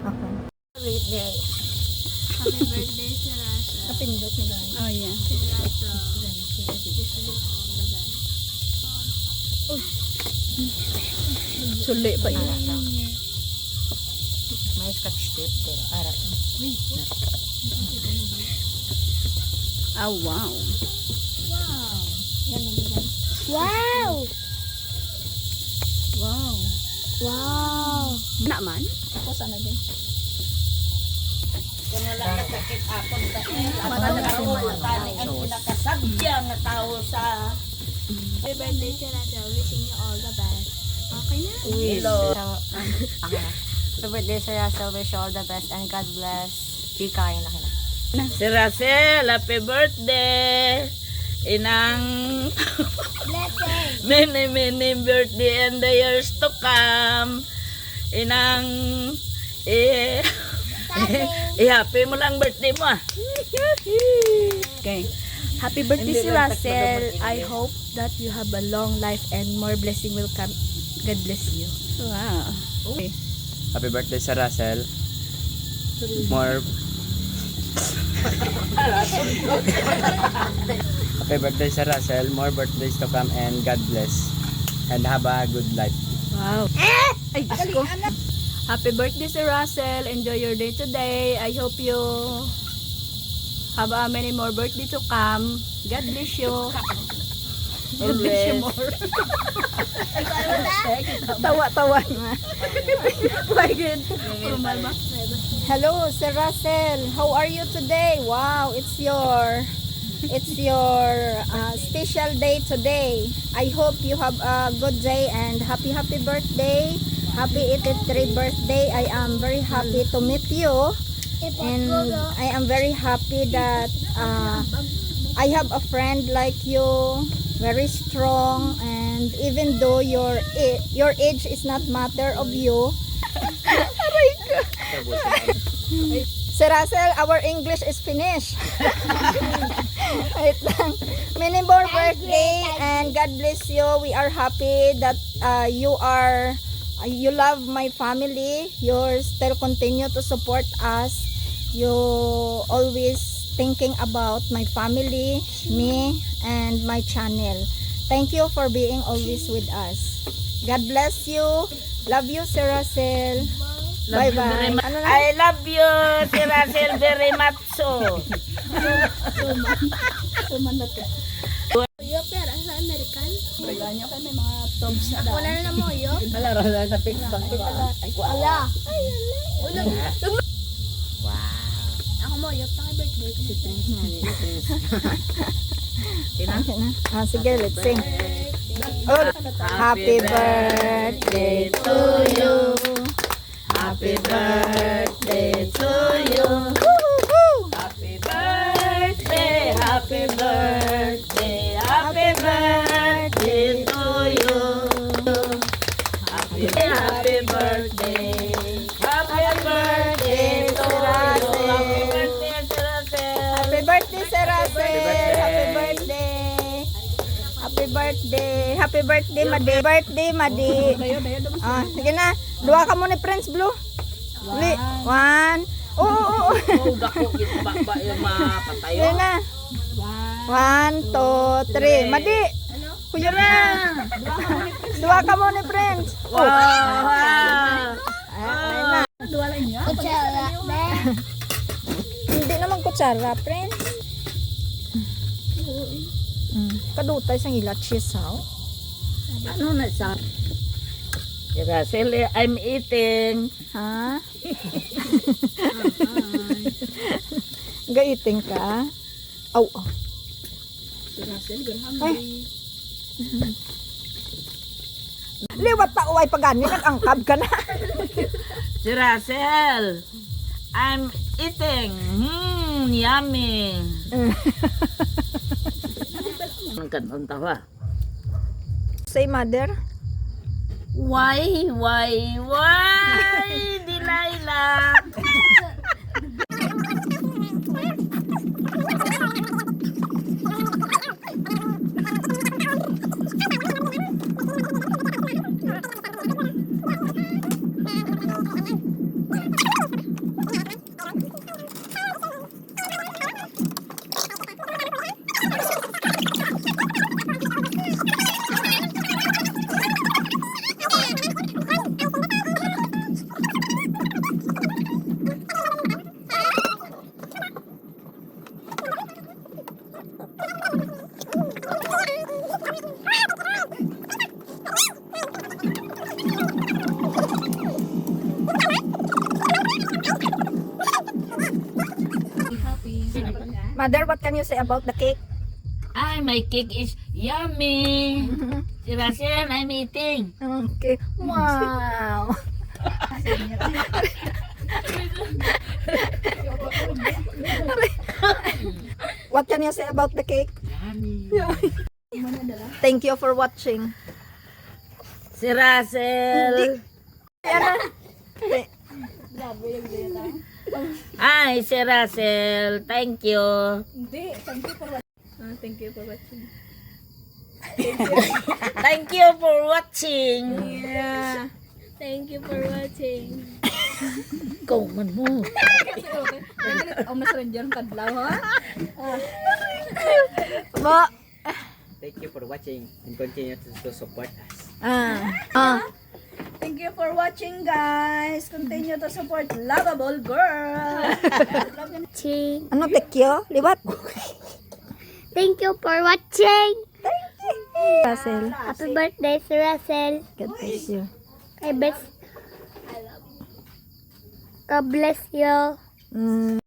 Okay. Birthday. Happy birthday, Sir Rasa. Kapindot na lang. Oh, yeah. Sir Rasa. Wishing you all the best. Suli pa yun. May scotch tape pero arap. Oh, wow. Wow. Yan ang ganyan. Wow! Wow. Wow! Naman? Tapos ano din? Kung wala nakakit akong dahil at tani ang pinakasadya nga tao sa Happy birthday, Sir Rasa. Wishing you all the best. Okay na? Hello. Happy birthday Sir Russell. Wish you all the best and God bless. Chika, yun na. Si Russell, happy birthday! Inang Blessing! many birthday and the years to come. Inang i-happy mo lang birthday mo. Okay. Happy birthday, si Russell. I hope that you have a long life and more blessing will come. God bless you. Wow. Okay. Happy birthday sa Russell. More Happy birthday sa Russell. More birthdays to come and God bless. And have a good life. Wow. Ay, Diyos ko. Happy birthday, Sir Russell. Enjoy your day today. I hope you have many more birthday to come. God bless you. God bless you more. Tawa-tawa na. My God. Hello, Sir Russell. How are you today? Wow, it's your special day today. I hope you have a good day and happy birthday. Happy 83rd birthday. I am very happy to meet you. And I am very happy that I have a friend like you, very strong, and even though your age is not matter of you. Sir Russell, our English is finished. Wait lang. Many more birthday and God bless you. We are happy that you love my family. You still continue to support us. You always thinking about my family, me, and my channel. Thank you for being always with us. God bless you. Love you, Sir Russell. Love you very much. I love you, si Russell, very much so. Uyok, pero sa American? Ganyan kayo may mga tubs na Wala na na mo, uyok? Wala rin sa TikTok. Wala. Ay, wala. Ako mo, uyok. Happy birthday. Sige, let's sing. Oh, happy birthday to you. Happy birthday to you. Happy birthday, happy birthday, happy birthday to you. Happy birthday, happy birthday to you. Happy birthday, Sir Russell. Happy birthday. Happy birthday. Happy birthday, Madi. Birthday, Madi. Ah, sige na. Dua ka mo ni Prince Blue. Uli. One. Oo. Oh, dako ba yung mapatayo? Sige na. 1, 2, 3. Madi. Kuya na. Dua ka mo ni Prince. Wow! Ay na. Kutsara. Hindi naman kutsara, Prince. Kadutay sa ila cheese, ha? Ano na sa? Si Russell, I'm eating. Ha? Gaiting ka? Aw, aw. Ay. Liwat pa uway pagani, nag-angkab ka na. Si Russell, I'm eating. Yummy. Ang kanong tawa. Say, mother. Why, Delilah? Mother, what can you say about the cake? Ay, my cake is yummy. Si Russell, I'm eating. Okay. Wow. What can you say about the cake? Thank you for watching. Si Russell. Ay, si Russell. Thank you. Thank you for watching. Thank you for watching. Yeah. Thank you for watching. Ikaw man mo. Oh, mas ranger kadlaw ha. Bo. Thank you for watching and continue to support us. Thank you for watching, guys. Continue to support Lovable Girl. Ano tekyo? Liwat? Thank you for watching. Russell. Happy birthday, Sir Russell. God bless you. God bless you.